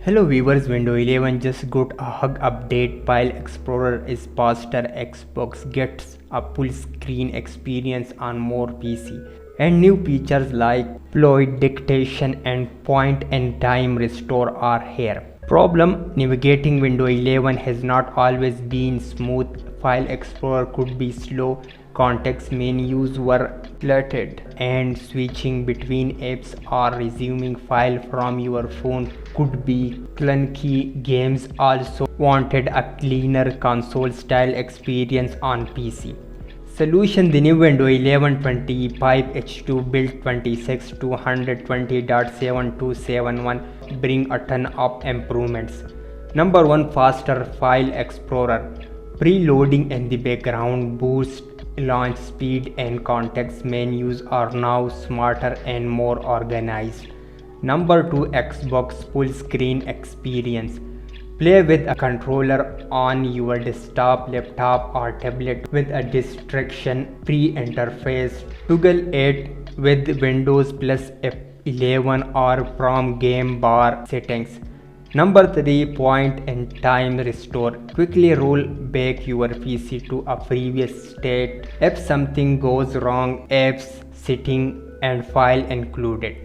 Hello viewers, Windows 11 just got a hug update. File Explorer is faster, Xbox gets a full screen experience on more PC, and new features like Fluid Dictation and point and time restore are here. Problem: navigating Windows 11 has not always been smooth. File Explorer could be slow, context menus were cluttered, and switching between apps or resuming file from your phone could be clunky. Games also wanted a cleaner console-style experience on PC. Solution: the new Windows 11 25 H2 build 26 to 120.7271 bring a ton of improvements. Number 1, faster File Explorer. Preloading in the background boosts launch speed, and context menus are now smarter and more organized. Number 2, Xbox full screen experience. Play with a controller on your desktop, laptop or tablet with a distraction-free interface. Toggle it with Windows plus F11 or from game bar settings. Number 3, point and time restore. Quickly roll back your PC to a previous state if something goes wrong, apps, setting and file included.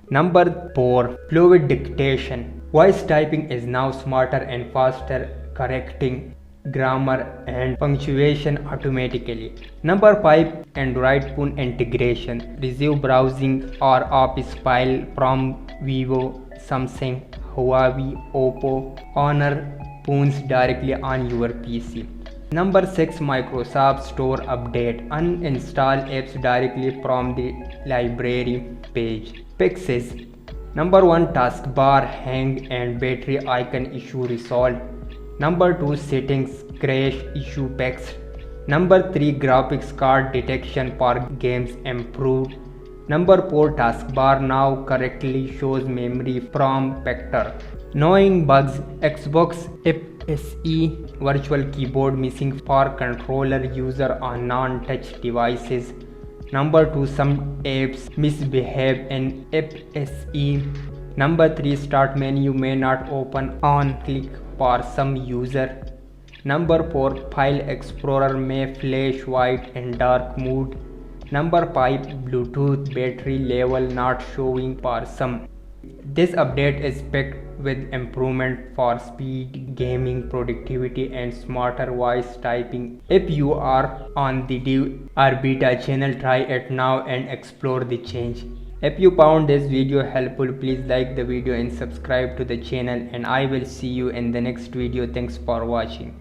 Number 4, Fluid Dictation. Voice typing is now smarter and faster, correcting grammar and punctuation automatically. Number 5, Android phone integration. Resume browsing or office file from Vivo, Samsung, Huawei, Oppo, Honor phones directly on your PC. Number 6, Microsoft Store update. Uninstall apps directly from the library page. Fixes: Number 1, taskbar hang and battery icon issue resolved. Number 2, settings crash issue fixed. Number 3, graphics card detection for games improved. Number 4, taskbar now correctly shows memory from vector. Knowing bugs: Xbox FSE virtual keyboard missing for controller user on non-touch devices. Number 2, some apps misbehave in FSE. Number 3, start menu may not open on click for some user. Number 4, File Explorer may flash white in dark mode. Number 5, Bluetooth battery level not showing for some. This update is packed with improvement for speed, gaming, productivity and smarter voice typing. If you are on the dev or beta channel, try it now and explore the change. If you found this video helpful, please like the video and subscribe to the channel, and I will see you in the next video. Thanks for watching.